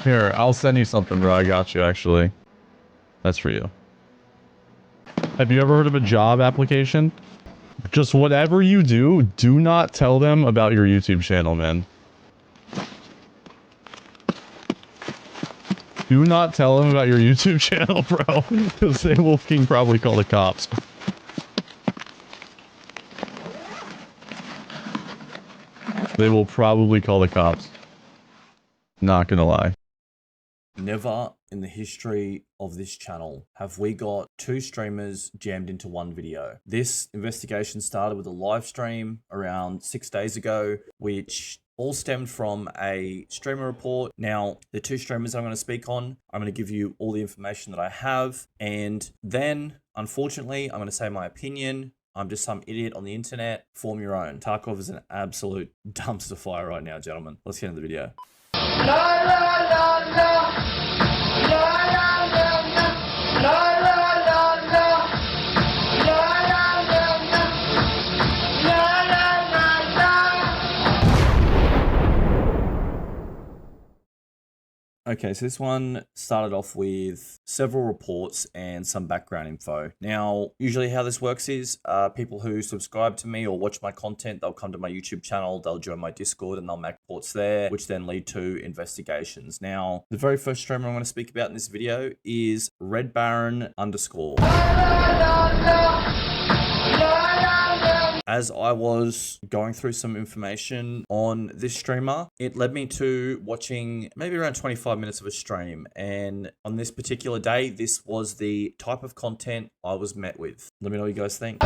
Here, I'll send you something, bro. I got you, actually. That's for you. Have you ever heard of a job application? Just whatever you do, do not tell them about your YouTube channel, man. Do not tell them about your YouTube channel, bro. Because they will probably call the cops. They will probably call the cops. Not gonna lie. Never in the history of this channel have we got two streamers jammed into one video. This investigation started with a live stream around 6 days ago, which all stemmed from a streamer report. Now, the two streamers I'm going to speak on, I'm going to give you all the information that I have, and then, unfortunately, I'm going to say my opinion. I'm just some idiot on the internet. Form your own. Tarkov is an absolute dumpster fire right now, gentlemen. Let's get into the video. Okay, so this one started off with several reports and some background info. Now, usually how this works is people who subscribe to me or watch my content, they'll come to my YouTube channel, they'll join my Discord, and they'll make reports there, which then lead to investigations. Now, the very first streamer I'm going to speak about in this video is Red Baron _. As I was going through some information on this streamer, it led me to watching maybe around 25 minutes of a stream. And on this particular day, this was the type of content I was met with. Let me know what you guys think.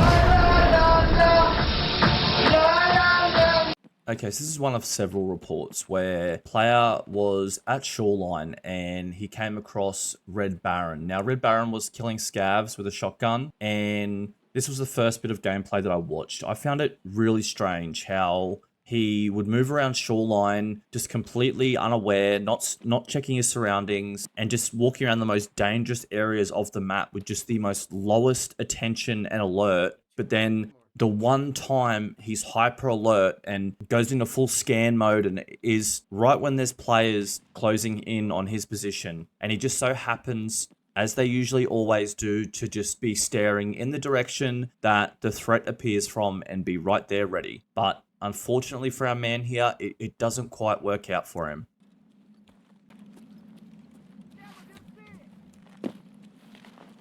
Okay, so this is one of several reports where player was at Shoreline and he came across Red Baron. Now, Red Baron was killing scavs with a shotgun, and this was the first bit of gameplay that I watched. I found it really strange how he would move around Shoreline just completely unaware, not checking his surroundings, and just walking around the most dangerous areas of the map with just the most lowest attention and alert. But then the one time he's hyper alert and goes into full scan mode and is right when there's players closing in on his position, and he just so happens, as they usually always do, to just be staring in the direction that the threat appears from and be right there ready. But unfortunately for our man here, it doesn't quite work out for him.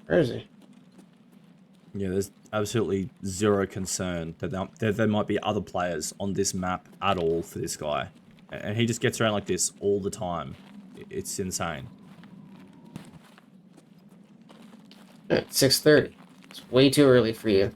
Where is he? Yeah, there's absolutely zero concern that there might be other players on this map at all for this guy. And he just gets around like this all the time. It's insane. It's 6:30. It's way too early for you.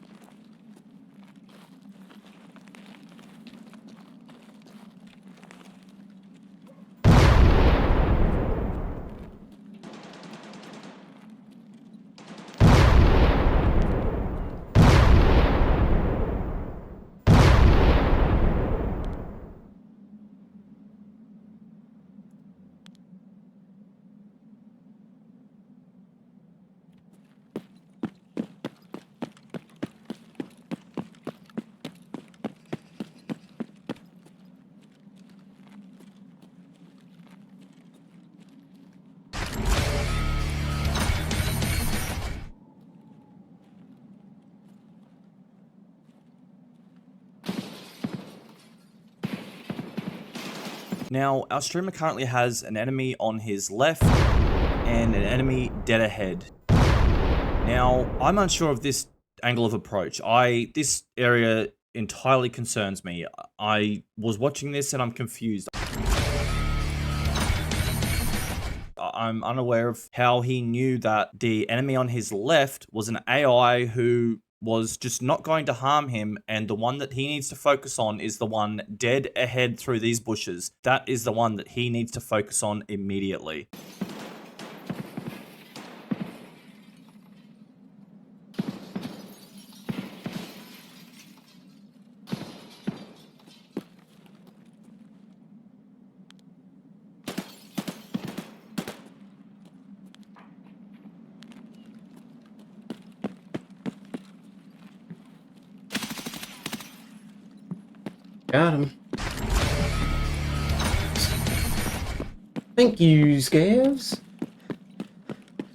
Now, our streamer currently has an enemy on his left and an enemy dead ahead. Now, I'm unsure of this angle of approach. This area entirely concerns me. I was watching this and I'm confused. I'm unaware of how he knew that the enemy on his left was an AI who was just not going to harm him, and the one that he needs to focus on is the one dead ahead through these bushes. That is the one that he needs to focus on immediately. Got him. Thank you, Scavs.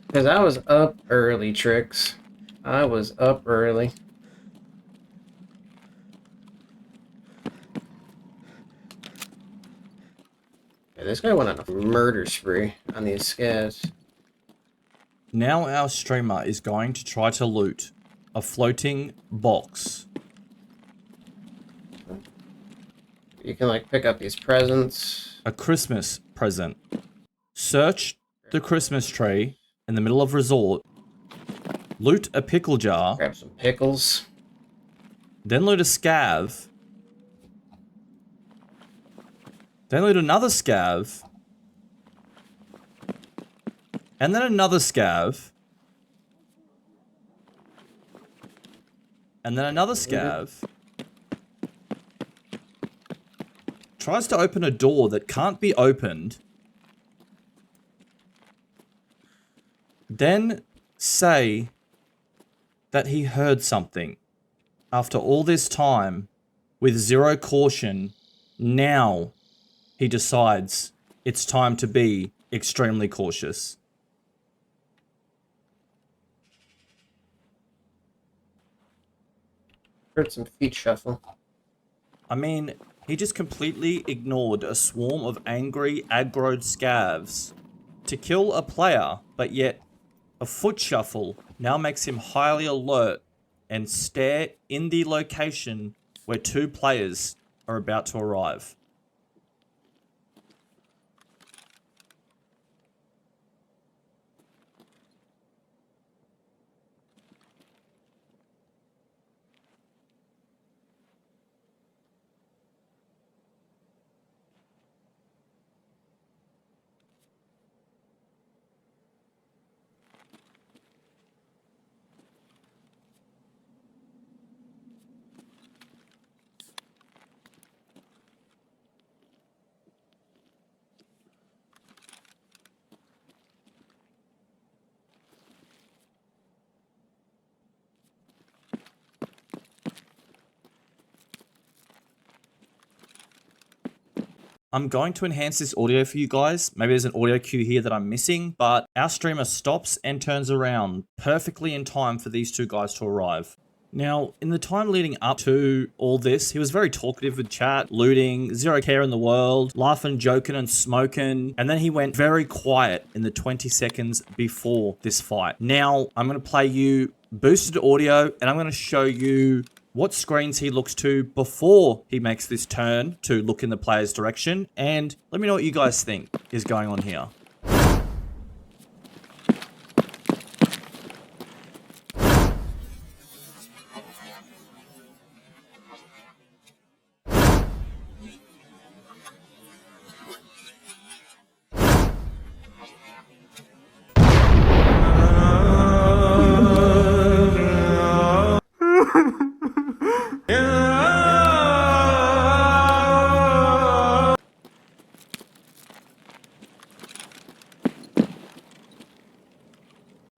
Because I was up early, Tricks. I was up early. Yeah, this guy went on a murder spree on these Scavs. Now our streamer is going to try to loot a floating box. You can, like, pick up these presents. A Christmas present. Search the Christmas tree in the middle of resort. Loot a pickle jar. Grab some pickles. Then loot a scav. Then loot another scav. And then another scav. And then another scav. Tries to open a door that can't be opened. Then say that he heard something. After all this time, with zero caution, now he decides it's time to be extremely cautious. Heard some feet shuffle. I mean, he just completely ignored a swarm of angry, aggroed scavs to kill a player, but yet a foot shuffle now makes him highly alert and stare in the location where two players are about to arrive. I'm going to enhance this audio for you guys. Maybe there's an audio cue here that I'm missing, but our streamer stops and turns around perfectly in time for these two guys to arrive. Now, in the time leading up to all this, he was very talkative with chat, looting, zero care in the world, laughing, joking, and smoking. And then he went very quiet in the 20 seconds before this fight. Now, I'm going to play you boosted audio, and I'm going to show you what screens he looks to before he makes this turn to look in the player's direction. And let me know what you guys think is going on here.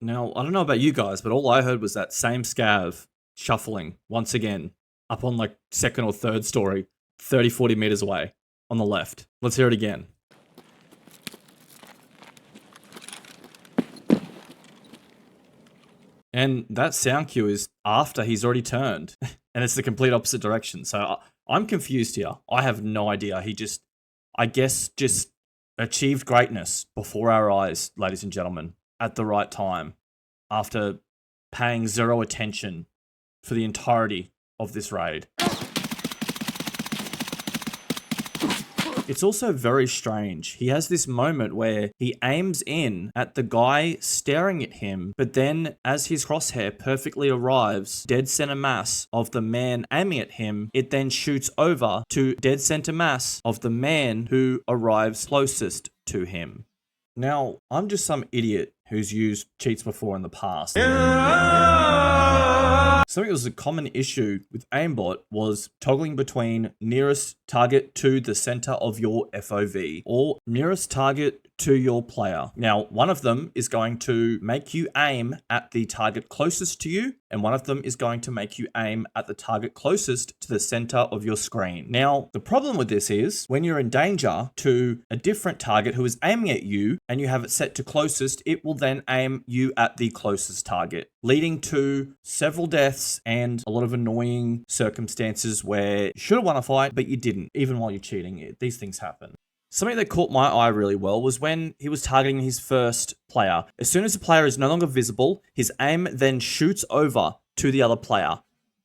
Now, I don't know about you guys, but all I heard was that same scav shuffling once again up on like second or third story, 30, 40 meters away on the left. Let's hear it again. And that sound cue is after he's already turned, and it's the complete opposite direction. So I'm confused here. I have no idea. He just, I guess, just achieved greatness before our eyes, ladies and gentlemen, at the right time, after paying zero attention for the entirety of this raid. It's also very strange. He has this moment where he aims in at the guy staring at him, but then as his crosshair perfectly arrives dead center mass of the man aiming at him, it then shoots over to dead center mass of the man who arrives closest to him. Now, I'm just some idiot who's used cheats before in the past. Something that was a common issue with aimbot was toggling between nearest target to the center of your FOV or nearest target to your player. Now, one of them is going to make you aim at the target closest to you, and one of them is going to make you aim at the target closest to the center of your screen. Now, the problem with this is when you're in danger to a different target who is aiming at you and you have it set to closest, it will then aim you at the closest target, leading to several deaths and a lot of annoying circumstances where you should have won a fight, but you didn't, even while you're cheating. These things happen. Something that caught my eye really well was when he was targeting his first player. As soon as the player is no longer visible, his aim then shoots over to the other player.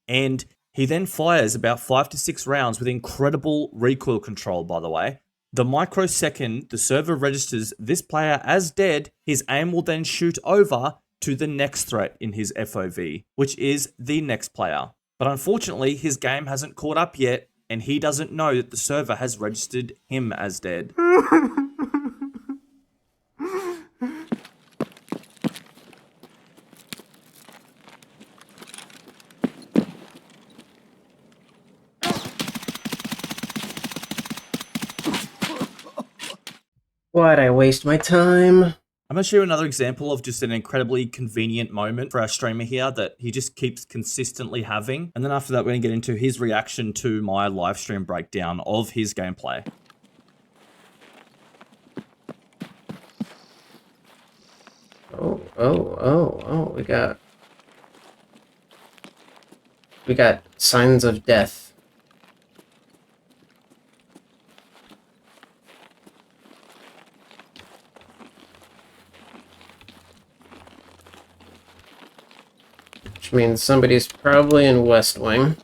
And he then fires about 5 to 6 rounds with incredible recoil control, by the way. The microsecond the server registers this player as dead, his aim will then shoot over to the next threat in his FOV, which is the next player. But unfortunately, his game hasn't caught up yet, and he doesn't know that the server has registered him as dead. Why'd I waste my time? I'm going to show you another example of just an incredibly convenient moment for our streamer here that he just keeps consistently having. And then after that, we're going to get into his reaction to my live stream breakdown of his gameplay. Oh, we got signs of death. Which means somebody's probably in West Wing.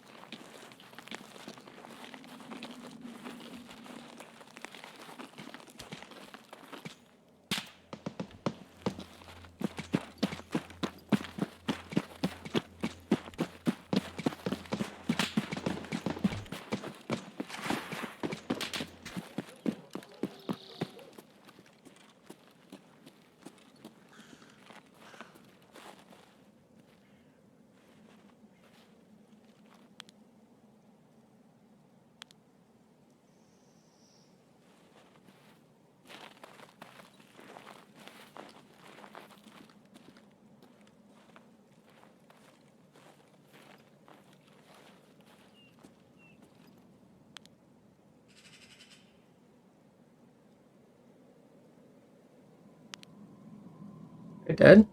You're dead?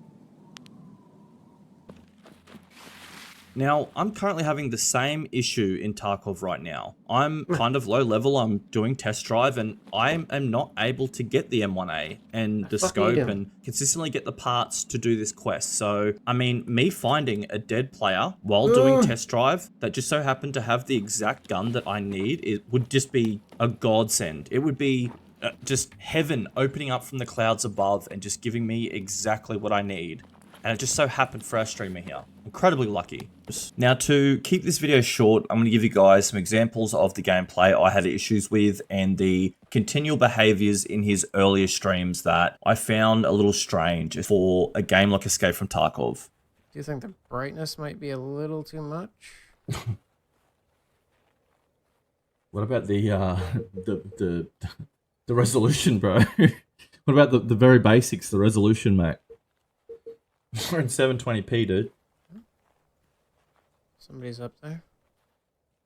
Now, I'm currently having the same issue in Tarkov right now. I'm kind of low level, I'm doing test drive, and I am not able to get the M1A and the scope and consistently get the parts to do this quest. So, I mean, me finding a dead player while doing test drive that just so happened to have the exact gun that I need, it would just be a godsend. It would be just heaven opening up from the clouds above and just giving me exactly what I need. And it just so happened for our streamer here. Incredibly lucky. Now, to keep this video short, I'm going to give you guys some examples of the gameplay I had issues with and the continual behaviors in his earlier streams that I found a little strange for a game like Escape from Tarkov. Do you think the brightness might be a little too much? What about the resolution, bro? What about the very basics, the resolution, mate? We're in 720p, dude. Somebody's up there.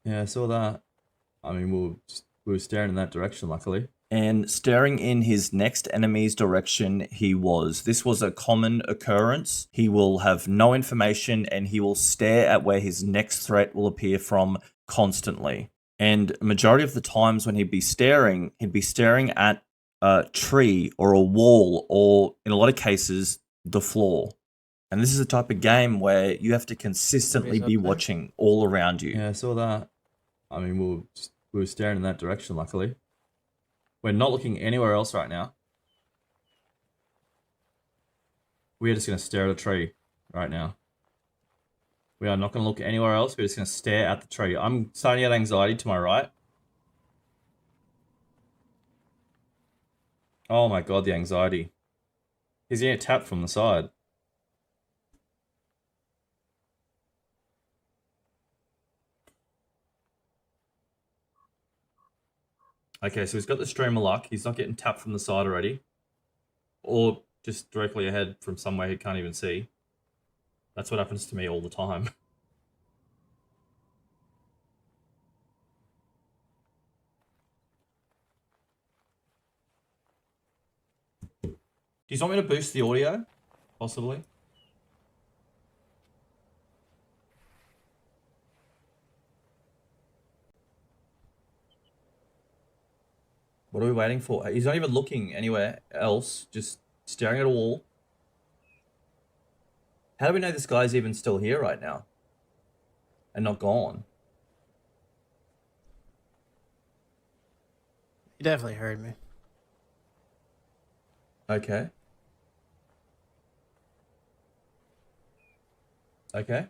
Yeah, I saw that. I mean, we were staring in that direction, luckily. And staring in his next enemy's direction, this was a common occurrence. He will have no information and he will stare at where his next threat will appear from constantly. And a majority of the times when he'd be staring at a tree or a wall or, in a lot of cases, the floor. And this is a type of game where you have to consistently be watching all around you. Yeah, I saw that. I mean, we were staring in that direction, luckily. We're not looking anywhere else right now. We're just going to stare at a tree right now. We are not going to look anywhere else. We're just going to stare at the tree. I'm starting to get anxiety to my right. Oh my god, the anxiety. He's getting tapped from the side. Okay, so he's got the streamer lock. He's not getting tapped from the side already. or just directly ahead from somewhere he can't even see. That's what happens to me all the time. Do you want me to boost the audio? Possibly. What are we waiting for? He's not even looking anywhere else, just staring at a wall. How do we know this guy's even still here right now? And not gone? You definitely heard me. Okay. Okay.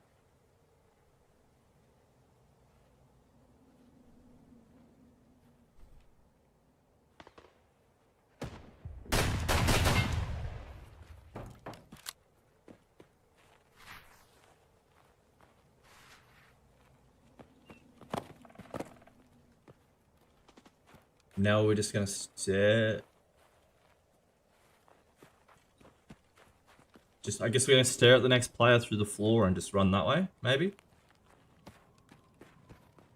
Now we're just gonna stare. I guess we're gonna stare at the next player through the floor and just run that way, maybe?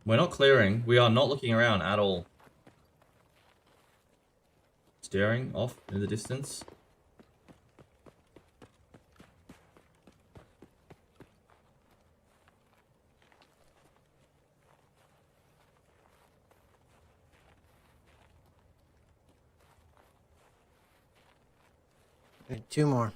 We're not clearing. We are not looking around at all. Staring off in the distance. I need 2 more.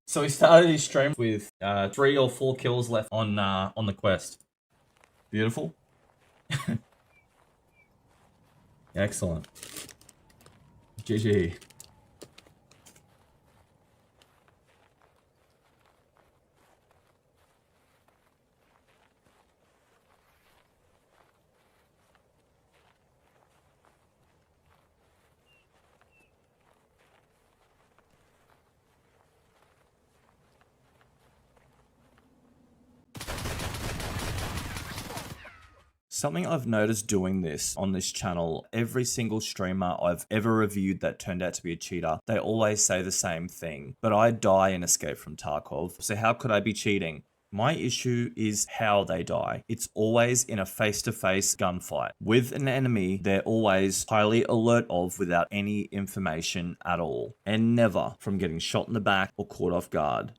So he started his stream with 3 or 4 kills left on the quest. Beautiful. Excellent. GG. Something I've noticed doing this on this channel, every single streamer I've ever reviewed that turned out to be a cheater, they always say the same thing. But I die in Escape from Tarkov, so how could I be cheating? My issue is how they die. It's always in a face-to-face gunfight. With an enemy they're always highly alert of without any information at all. And never from getting shot in the back or caught off guard.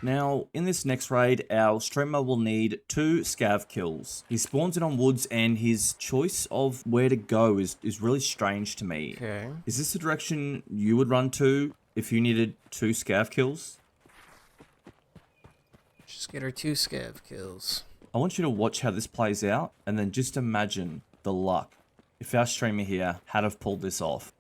Now, in this next raid, our streamer will need 2 scav kills. He spawns in on woods and his choice of where to go is really strange to me. Okay. Is this the direction you would run to if you needed 2 scav kills? Just get her 2 scav kills. I want you to watch how this plays out and then just imagine the luck if our streamer here had have pulled this off.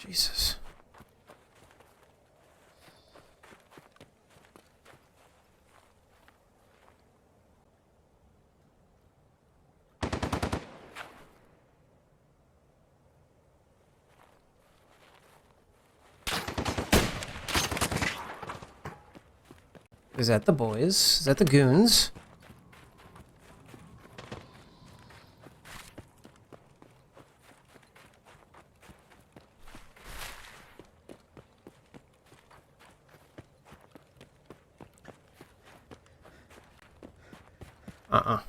Jesus. Is that the boys? Is that the goons? Uh-uh.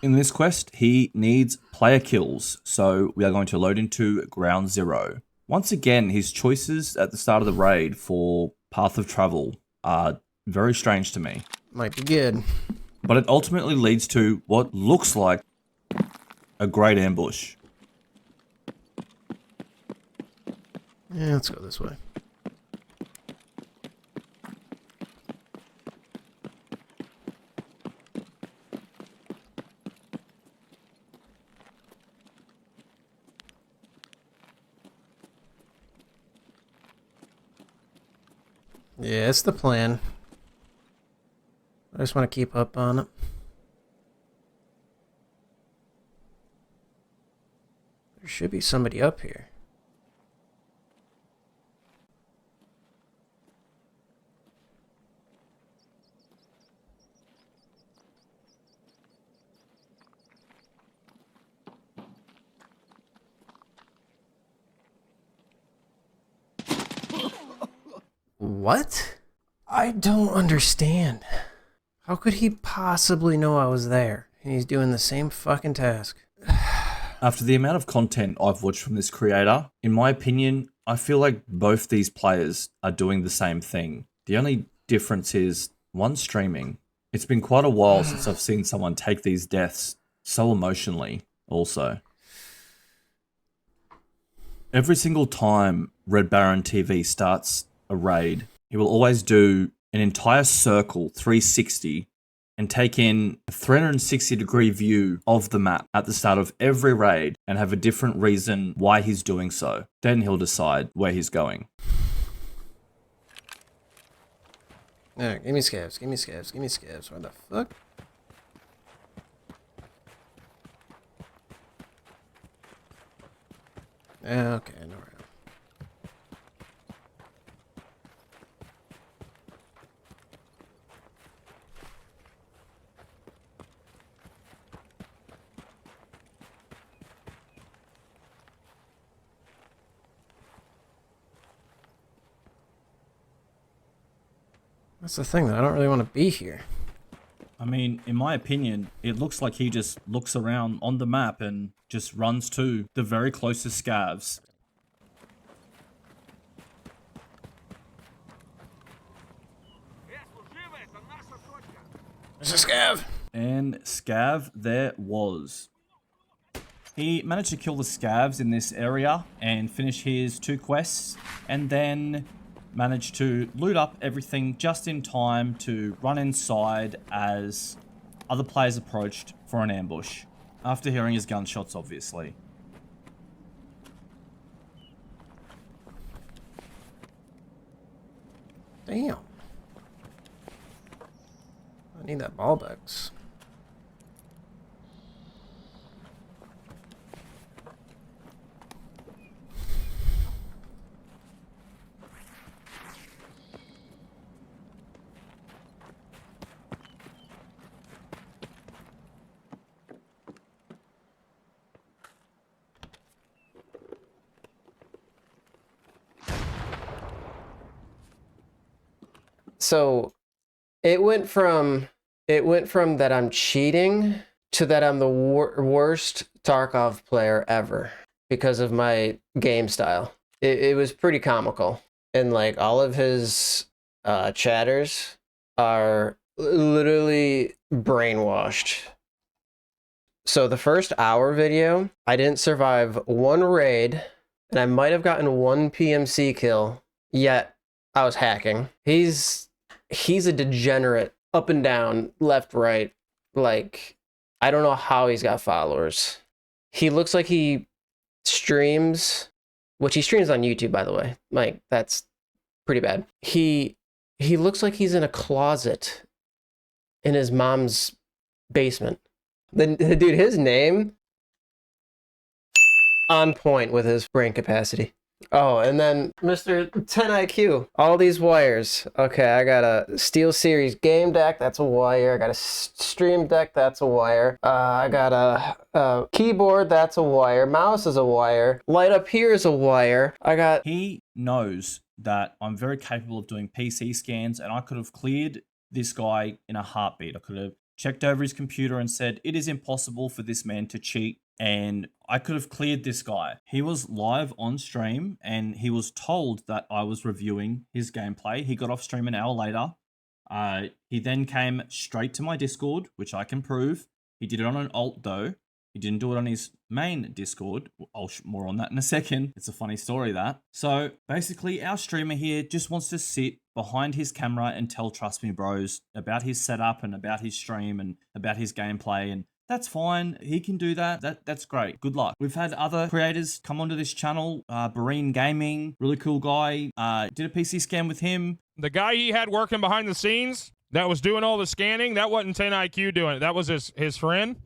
In this quest, he needs player kills, so we are going to load into ground 0. Once again, his choices at the start of the raid for path of travel are very strange to me. Might be good. But it ultimately leads to what looks like a great ambush. Yeah, let's go this way. Yeah, it's the plan. I just want to keep up on it. There should be somebody up here. What? I don't understand. How could he possibly know I was there? And he's doing the same fucking task. After the amount of content I've watched from this creator, in my opinion, I feel like both these players are doing the same thing. The only difference is one's streaming. It's been quite a while since I've seen someone take these deaths so emotionally also. Every single time Red Baron TV starts a raid, he will always do an entire circle 360 and take in a 360-degree view of the map at the start of every raid and have a different reason why he's doing so. Then he'll decide where he's going. Alright, give me scavs, give me scavs, give me scavs. What the fuck? Yeah, okay, no problem. That's the thing, though. I don't really want to be here. I mean, in my opinion, it looks like he just looks around on the map and just runs to the very closest scavs. There's a scav! And scav there was. He managed to kill the scavs in this area and finish his 2 quests, and then managed to loot up everything just in time to run inside as other players approached for an ambush, after hearing his gunshots, obviously. Damn. I need that ballbex. So it went from that I'm cheating to that I'm the worst Tarkov player ever because of my game style. It was pretty comical, and like all of his chatters are literally brainwashed. So the first hour video, I didn't survive 1 raid, and I might have gotten 1 PMC kill, yet I was hacking. He's a degenerate, up and down, left, right. Like, I don't know how he's got followers. He looks like he streams, which he streams on YouTube, by the way. Like, that's pretty bad. He looks like he's in a closet in his mom's basement. The dude, his name, on point with his brain capacity. Oh, and then Mr. 10 IQ. All these wires. Okay, I got a Steel Series game deck. That's a wire. I got a Stream Deck. That's a wire. I got a keyboard. That's a wire. Mouse is a wire. Light up here is a wire. I got... He knows that I'm very capable of doing PC scans, and I could have cleared this guy in a heartbeat. I could have checked over his computer and said, it is impossible for this man to cheat and I could have cleared this guy. He was live on stream and he was told that I was reviewing his gameplay. He got off stream an hour later. He then came straight to my Discord, which I can prove. He did it on an alt though. He didn't do it on his main Discord. I'll more on that in a second. It's a funny story, that. So basically our streamer here just wants to sit behind his camera and tell Trust Me Bros about his setup and about his stream and about his gameplay, and that's fine. He can do that. That's great. Good luck. We've had other creators come onto this channel. Bareen Gaming, really cool guy. Did a PC scan with him. The guy he had working behind the scenes that was doing all the scanning, that wasn't 10 IQ doing it. That was his friend.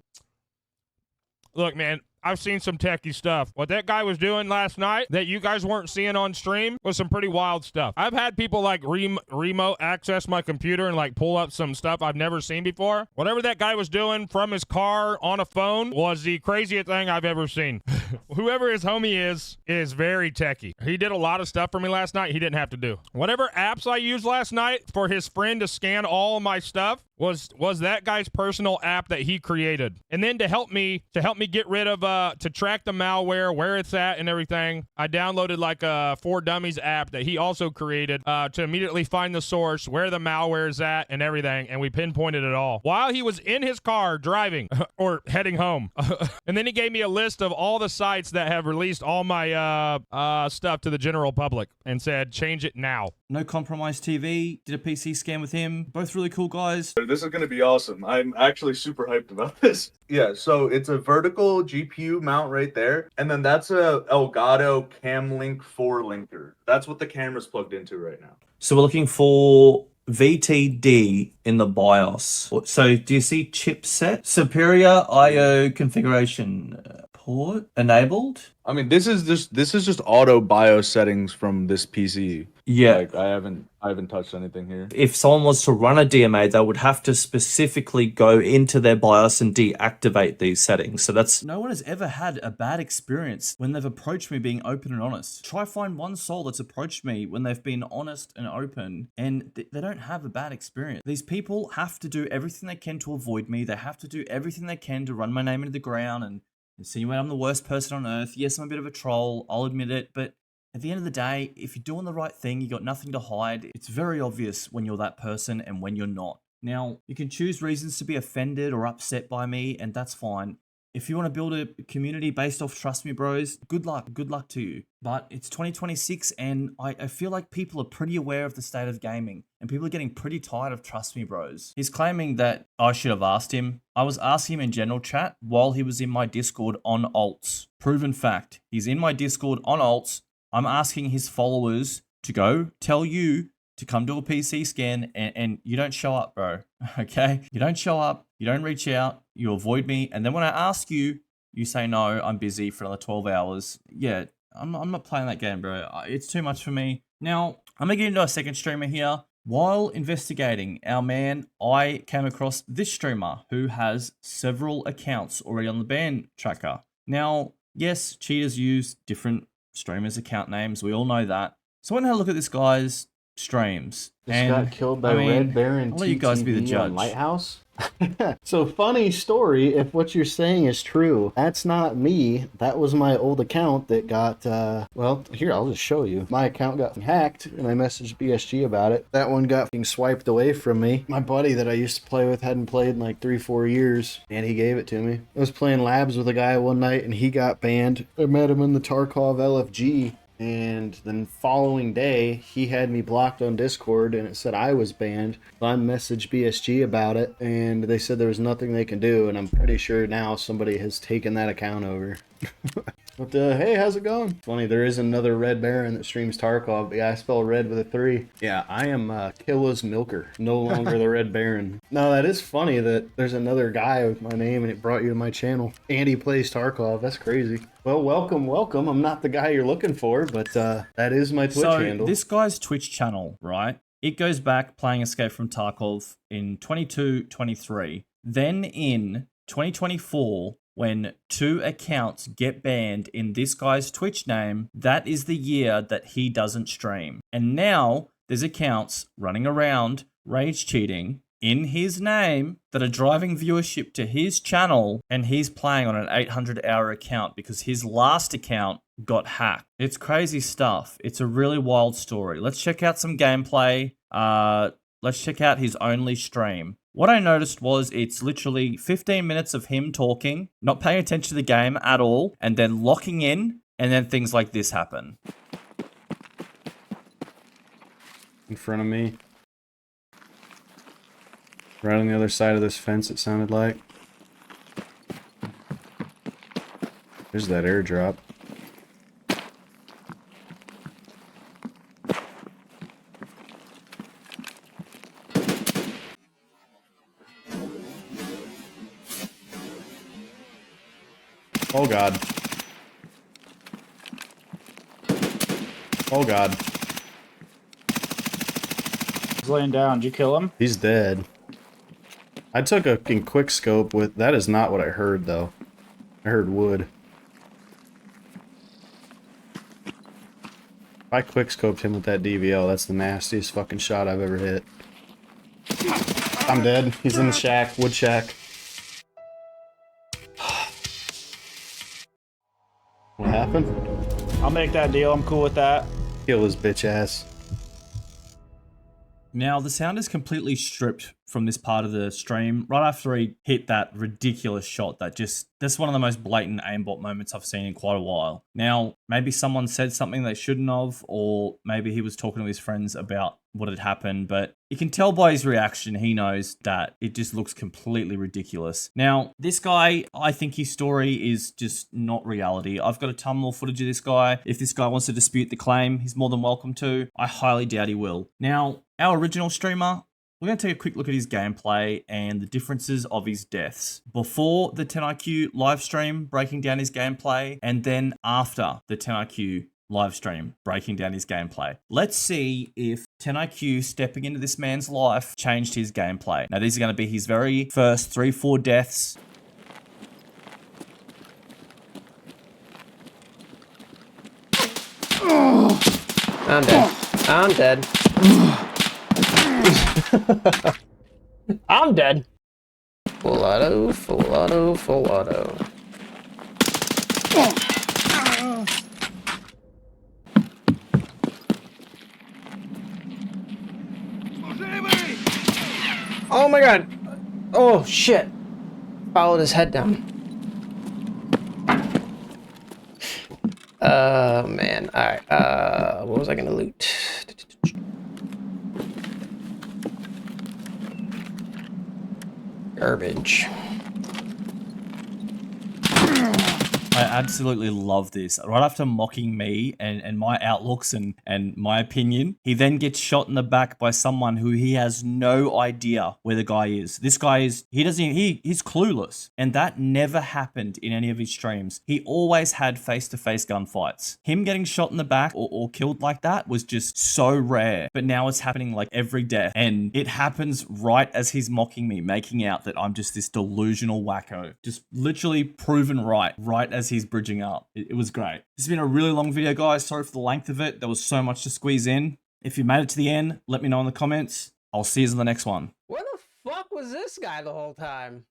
Look, man, I've seen some techie stuff. What that guy was doing last night that you guys weren't seeing on stream was some pretty wild stuff. I've had people like remote access my computer and like pull up some stuff I've never seen before. Whatever that guy was doing from his car on a phone was the craziest thing I've ever seen. Whoever his homie is very techie. He did a lot of stuff for me last night he didn't have to do. Whatever apps I used last night for his friend to scan all of my stuff was that guy's personal app that he created. And then to help me get rid of to track the malware, where it's at and everything, I downloaded like a For Dummies app that he also created to immediately find the source, where the malware is at and everything, and we pinpointed it all while he was in his car driving or heading home. And then he gave me a list of all the sites that have released all my stuff to the general public and said change it now. No Compromise TV, did a PC scan with him. Both really cool guys. This is going to be awesome. I'm actually super hyped about this. Yeah, so it's a vertical GPU mount right there. And then that's a Elgato Camlink 4 linker. That's what the camera's plugged into right now. So we're looking for VTD in the BIOS. So do you see chipset? Superior IO configuration port enabled? I mean, this is just auto BIOS settings from this PC. Yeah. Like I haven't touched anything here. If someone was to run a DMA, they would have to specifically go into their BIOS and deactivate these settings. So that's... No one has ever had a bad experience when they've approached me being open and honest. Try find one soul that's approached me when they've been honest and open and they don't have a bad experience. These people have to do everything they can to avoid me. They have to do everything they can to run my name into the ground and insinuate I'm the worst person on earth. Yes, I'm a bit of a troll. I'll admit it. But at the end of the day, if you're doing the right thing, you got nothing to hide. It's very obvious when you're that person and when you're not. Now, you can choose reasons to be offended or upset by me, and that's fine. If you want to build a community based off Trust Me Bros, good luck to you. But it's 2026 and I feel like people are pretty aware of the state of gaming and people are getting pretty tired of Trust Me Bros. He's claiming that I should have asked him. I was asking him in general chat while he was in my Discord on alts. Proven fact. He's in my Discord on alts. I'm asking his followers to go tell you to come to a PC scan and you don't show up, bro. Okay? You don't show up. You don't reach out. You avoid me. And then when I ask you, you say, no, I'm busy for another 12 hours. Yeah, I'm not playing that game, bro. It's too much for me. Now, I'm going to get into a second streamer here. While investigating our man, I came across this streamer who has several accounts already on the ban tracker. Now, yes, cheaters use different streamers' account names. We all know that. So I went and had a look at this guy's streams. Just got killed by Red Baron I'll let you guys be the judge. On Lighthouse. So funny story, if what you're saying is true. That's not me. That was my old account that got, well, here, I'll just show you. My account got hacked, and I messaged BSG about it. That one got swiped away from me. My buddy that I used to play with hadn't played in like 3-4 years, and he gave it to me. I was playing labs with a guy one night, and he got banned. I met him in the Tarkov LFG. And then following day, he had me blocked on Discord, and it said I was banned. So I messaged BSG about it, and they said there was nothing they can do, and I'm pretty sure now somebody has taken that account over. But hey, how's it going? Funny, there is another Red Baron that streams Tarkov, but yeah, I spell red with a 3. Yeah, I am Killa's Milker, no longer the Red Baron. No, that is funny that there's another guy with my name and it brought you to my channel. And he plays Tarkov, that's crazy. Well, welcome. I'm not the guy you're looking for, but that is my Twitch handle. So this guy's Twitch channel, right? It goes back playing Escape From Tarkov in 22-23. Then in 2024, when 2 accounts get banned in this guy's Twitch name, that is the year that he doesn't stream. And now there's accounts running around rage cheating in his name that are driving viewership to his channel, and he's playing on an 800-hour account because his last account got hacked. It's crazy stuff. It's a really wild story. Let's check out some gameplay. Let's check out his only stream. What I noticed was it's literally 15 minutes of him talking, not paying attention to the game at all, and then locking in, and then things like this happen. In front of me. Right on the other side of this fence, it sounded like. There's that airdrop. Oh god. Oh god. He's laying down. Did you kill him? He's dead. I took a quick scope with... That is not what I heard, though. I heard wood. If I quick scoped him with that DVL, that's the nastiest fucking shot I've ever hit. I'm dead. He's in the shack. Wood shack. What happened? I'll make that deal. I'm cool with that. Kill his bitch ass. Now, the sound is completely stripped from this part of the stream right after he hit that ridiculous shot that's one of the most blatant aimbot moments I've seen in quite a while. Now, maybe someone said something they shouldn't have, or maybe he was talking to his friends about what had happened, but you can tell by his reaction, he knows that it just looks completely ridiculous. Now, this guy, I think his story is just not reality. I've got a ton more footage of this guy. If this guy wants to dispute the claim, he's more than welcome to. I highly doubt he will. Now, our original streamer, we're going to take a quick look at his gameplay and the differences of his deaths. Before the 10IQ live stream, breaking down his gameplay, and then after the 10IQ live stream, breaking down his gameplay. Let's see if 10IQ stepping into this man's life changed his gameplay. Now, these are going to be his very first 3-4 deaths. I'm dead. I'm dead. I'm dead. Full auto, full auto, full auto. Oh my god. Oh shit. Followed his head down. Man. Alright. What was I gonna loot? Garbage. I absolutely love this. Right after mocking me and my outlooks and my opinion, he then gets shot in the back by someone who he has no idea where the guy is. This guy is, he's clueless. And that never happened in any of his streams. He always had face-to-face gunfights. Him getting shot in the back or killed like that was just so rare. But now it's happening like every death. And it happens right as he's mocking me, making out that I'm just this delusional wacko. Just literally proven right as he's bridging up. It was great. This has been a really long video, guys. Sorry for the length of it. There was so much to squeeze in. If you made it to the end, let me know in the comments. I'll see you in the next one. Where the fuck was this guy the whole time?